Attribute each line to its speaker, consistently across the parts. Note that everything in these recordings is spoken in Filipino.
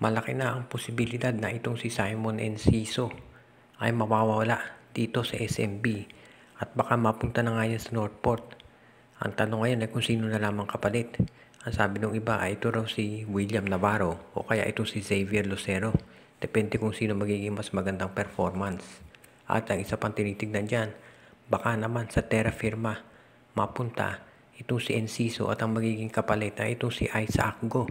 Speaker 1: Malaki na ang posibilidad na itong si Simon Enciso ay mawawala dito sa SMB at baka mapunta na nga yan sa Northport. Ang tanong ngayon ay kung sino na lamang kapalit. Ang sabi ng iba ay ito raw si William Navarro o kaya ito si Xavier Lucero. Depende kung sino magiging mas magandang performance. At ang isa pang tinitignan dyan, baka naman sa Terra Firma mapunta itong si Enciso at ang magiging kapalit ay itong si Isaac Go.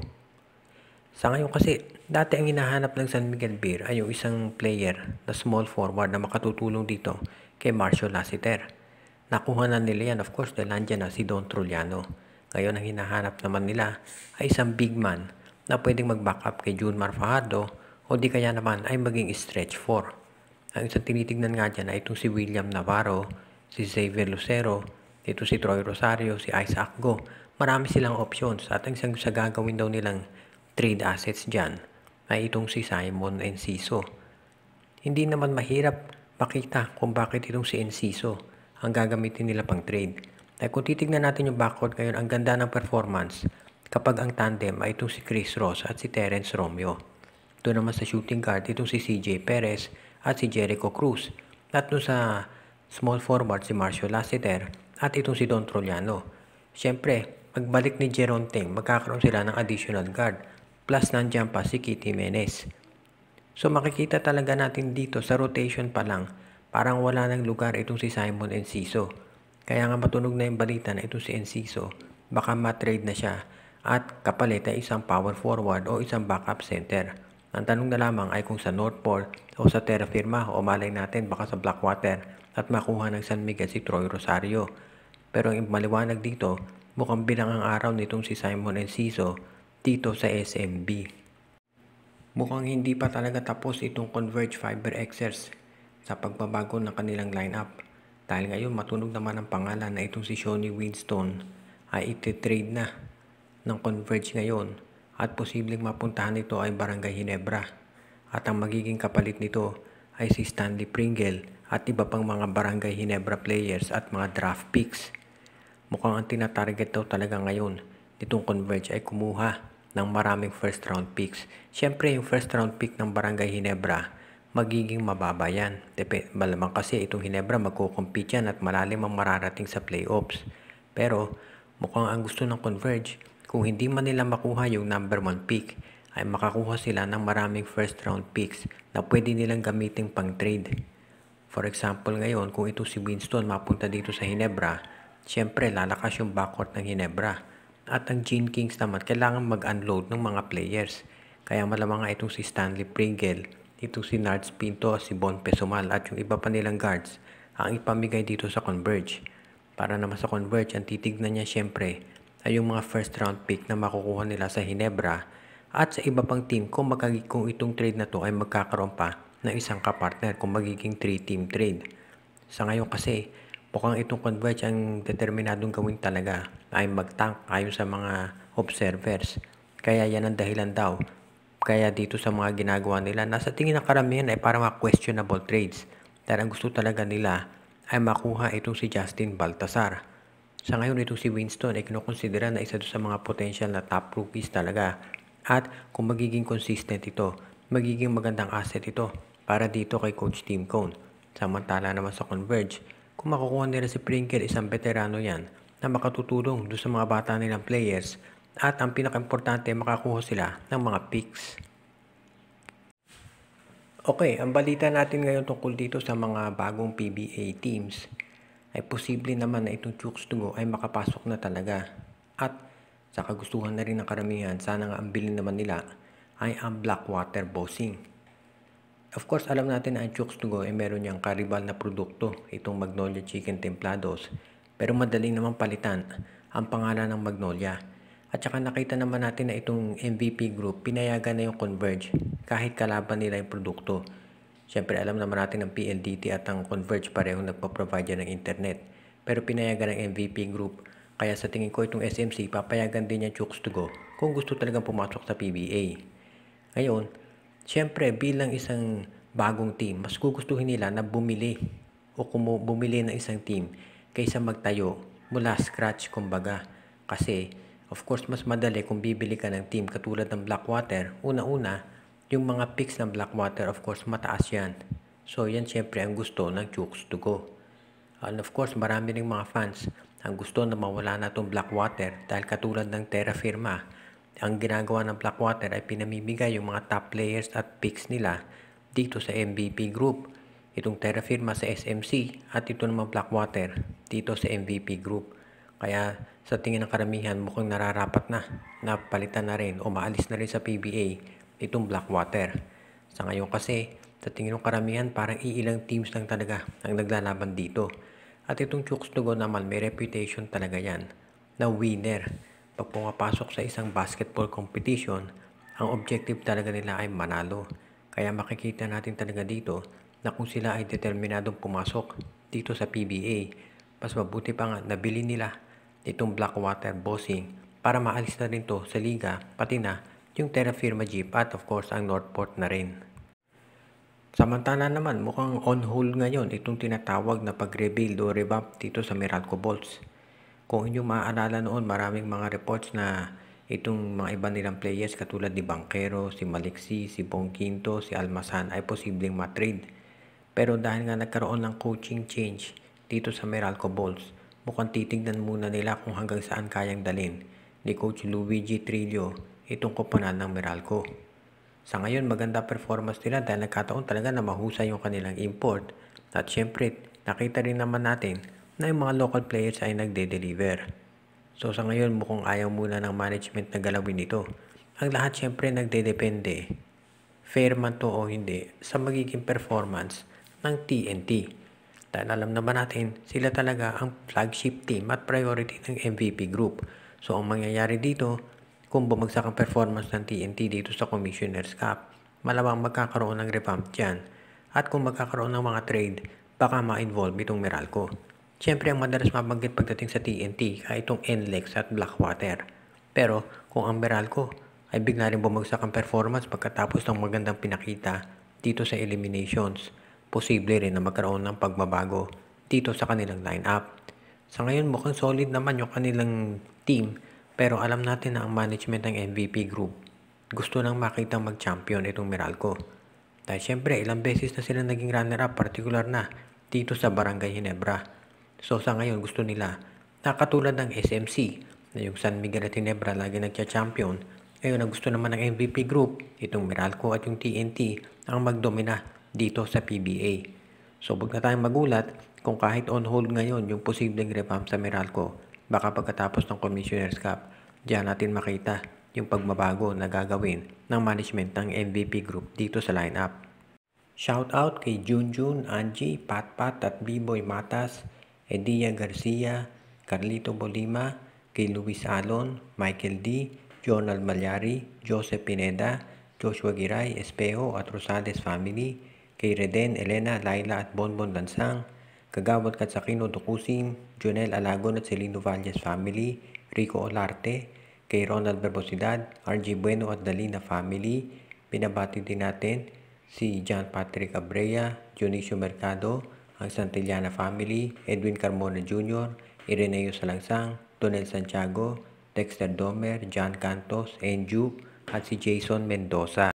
Speaker 1: Sa ngayon kasi, dati ang hinahanap ng San Miguel Beer ay yung isang player na small forward na makatutulong dito kay Marcio Lassiter. Nakuha na nila yan, of course, dahil nandiyan na si Don Truliano. Ngayon ang hinahanap naman nila ay isang big man na pwedeng mag-back up kay Junmar Fajardo o di kaya naman ay maging stretch 4. Ang isang tinitignan nga dyan ay itong si William Navarro, si Xavier Lucero, dito si Troy Rosario, si Isaac Go. Marami silang options at ang isang sa gagawin daw nilang trade assets dyan ay itong si Simon Enciso. Hindi naman mahirap makita kung bakit itong si Enciso ang gagamitin nila pang trade. Dahil kung titignan natin yung backcourt ngayon, ang ganda ng performance kapag ang tandem ay itong si Chris Ross at si Terence Romeo. Doon naman sa shooting guard, itong si CJ Perez at si Jericho Cruz. At doon sa small forward, si Marcio Lassiter at itong si Don Troliano. Siyempre, pagbalik ni Jeron Teng, magkakaroon sila ng additional guard. Plus nandiyan pa si Kitty Menes. So makikita talaga natin dito sa rotation pa lang, parang wala ng lugar itong si Simon Enciso. Kaya nga matunog na yung balita na itong si Enciso, baka matrade na siya at kapalit ay isang power forward o isang backup center. Ang tanong na lamang ay kung sa Northport o sa Terra Firma o malay natin baka sa Blackwater at makuha ng San Miguel si Troy Rosario. Pero ang maliwanag dito, mukhang bilang ang araw nitong si Simon Enciso dito sa SMB. Mukhang hindi pa talaga tapos itong Converge Fiber Xers sa pagbabago ng kanilang lineup. Dahil ngayon matunog naman ang pangalan na itong si Shawnee Winston ay iti-trade na ng Converge ngayon at posibleng mapuntahan nito ay Barangay Ginebra. At ang magiging kapalit nito ay si Stanley Pringle at iba pang mga Barangay Ginebra players at mga draft picks. Mukhang ang tinatarget daw talaga ngayon nitong Converge ay kumuha ng maraming first round picks. Siyempre yung first round pick ng Barangay Ginebra magiging mababa yan. Malamang kasi itong Ginebra magkukompete yan at malalim ang mararating sa playoffs. Pero mukhang ang gusto ng Converge, kung hindi man nila makuha yung number 1 pick, ay makakuha sila ng maraming first round picks na pwede nilang gamitin pang trade. For example ngayon, kung ito si Winston mapunta dito sa Ginebra, siyempre lalakas yung backcourt ng Ginebra. At ang Gene Kings naman, kailangan mag-unload ng mga players. Kaya malamang nga itong si Stanley Pringle, itong si Nards Pinto, si Bon Pesumal at yung iba pa nilang guards ang ipamigay dito sa Converge. Para naman sa Converge, ang titignan niya siyempre ay yung mga first round pick na makukuha nila sa Ginebra at sa iba pang team kung itong trade na to ay magkakaroon pa ng isang kapartner kung magiging 3-team trade. Sa ngayon kasi, mukhang itong Converge ang determinadong gawin talaga ay mag-tank ayon sa mga observers. Kaya yan ang dahilan daw. Kaya dito sa mga ginagawa nila, nasa tingin ng karamihan ay parang mga questionable trades. Dahil ang gusto talaga nila ay makuha itong si Justin Baltasar. Sa ngayon itong si Winston ay kinukonsidera na isa doon sa mga potential na top rookies talaga. At kung magiging consistent ito, magiging magandang asset ito para dito kay Coach Tim Cone. Samantala naman sa Converge, kung makukuha nila si Pringle, isang veterano yan na makatutulong doon sa mga bata nilang players at ang pinaka-importante makakuha sila ng mga picks. Okay, ang balita natin ngayon tungkol dito sa mga bagong PBA teams ay posible naman na itong Chooks to Go ay makapasok na talaga. At sa kagustuhan na rin ng karamihan, sana nga ang bilhin naman nila ay ang Blackwater Bossing. Of course, alam natin na ang Chooks to Go ay meron niyang karibal na produkto, itong Magnolia Chicken Templados. Pero madaling naman palitan ang pangalan ng Magnolia. At saka nakita naman natin na itong MVP Group, pinayagan na yung Converge kahit kalaban nila yung produkto. Siyempre, alam naman natin ng PLDT at ang Converge parehong nagpo-provide ng internet. Pero pinayagan ng MVP Group. Kaya sa tingin ko itong SMC, papayagan din yung Chooks to Go kung gusto talagang pumasok sa PBA. Ngayon, siyempre, bilang isang bagong team, mas gugustuhin nila na bumili bumili ng isang team kaysa magtayo mula scratch kumbaga. Kasi, of course, mas madali kung bibili ka ng team katulad ng Blackwater. Una-una, Yung mga picks ng Blackwater, of course, mataas yan. So, yan syempre ang gusto ng Chooks to go. And of course, marami ring mga fans ang gusto na mawala na itong Blackwater dahil katulad ng Terra Firma, ang ginagawa ng Blackwater ay pinamimigay yung mga top players at picks nila dito sa MVP Group. Itong Terra Firma sa SMC at ito naman Blackwater dito sa MVP Group. Kaya sa tingin ng karamihan mukhang nararapat na palitan na rin o maalis na rin sa PBA itong Blackwater. Sa ngayon kasi, sa tingin ng karamihan parang iilang teams lang talaga ang naglalaban dito. At itong Chooks to go naman may reputation talaga yan na winner. Pag pumapasok sa isang basketball competition, ang objective talaga nila ay manalo. Kaya makikita natin talaga dito na kung sila ay determinadong pumasok dito sa PBA, mas mabuti pa nga nabili nila itong Blackwater bossing para maalis na rin to sa liga, pati na yung Terra Firma Jeep at of course ang Northport na rin. Samantala naman mukhang on hold ngayon itong tinatawag na pag-rebuild o revamp dito sa Meralco Bolts. Kung inyong maaalala noon, maraming mga reports na itong mga iba nilang players katulad ni Banquero, si Maliksi, si Bong Quinto, si Almasan ay posibleng matrade. Pero dahil nga nagkaroon ng coaching change dito sa Meralco Bolts, mukhang titignan muna nila kung hanggang saan kayang dalhin ni Coach Luigi Trillo itong koponan ng Meralco. Sa ngayon, maganda performance nila dahil nagkataon talaga na mahusay yung kanilang import. At syempre, nakita rin naman natin na yung mga local players ay nagde-deliver. So sa ngayon, mukhang ayaw muna ng management na galawin ito. Ang lahat syempre nagde-depende, fair man to o hindi, sa magiging performance ng TNT. Dahil alam naman natin, sila talaga ang flagship team at priority ng MVP Group. So ang mangyayari dito, kung bumagsak ang performance ng TNT dito sa Commissioner's Cup, malamang magkakaroon ng revamp dyan. At kung magkakaroon ng mga trade, baka ma-involve itong Meralco. Siyempre, ang madalas mabanggit pagdating sa TNT ay itong NLEX at Blackwater. Pero kung ang Meralco ay bigla rin bumagsak ang performance pagkatapos ng magandang pinakita dito sa eliminations, posible rin na magkaroon ng pagbabago dito sa kanilang lineup. Sa ngayon mukhang solid naman yung kanilang team, pero alam natin na ang management ng MVP Group gusto nang makitang mag-champion itong Meralco. Dahil syempre ilang beses na sila naging runner-up, particular na dito sa Barangay Ginebra. So sa ngayon gusto nila na katulad ng SMC na yung San Miguel at Ginebra lagi nagcha-champion, ngayon ang gusto naman ng MVP Group, itong Meralco at yung TNT ang magdomina dito sa PBA. So huwag na tayong magulat kung kahit on hold ngayon yung posibleng revamp sa Meralco, baka pagkatapos ng Commissioner's Cup, diyan natin makita yung pagbabago na gagawin ng management ng MVP Group dito sa lineup. Shout out kay Junjun, Angie, Patpat at B-Boy Matas, Edia Garcia, Carlito Bolima, kay Luis Alon, Michael D, Jonal Malyari, Joseph Pineda, Joshua Giray, Espejo at Rosales family, kay Reden, Elena, Laila at Bonbon Lansang, Kagawad Katsakino Dukusim, Jonel Alagon at Celino Valles family, Rico Olarte, kay Ronald Berbosidad, RG Bueno at Dalina family. Binabati din natin si John Patrick Abrea, Dionisio Mercado, ang Santillana family, Edwin Carmona Jr., Ireneo Salangsang, Donel Santiago, Dexter Domer, John Cantos, Enju, at si Jason Mendoza.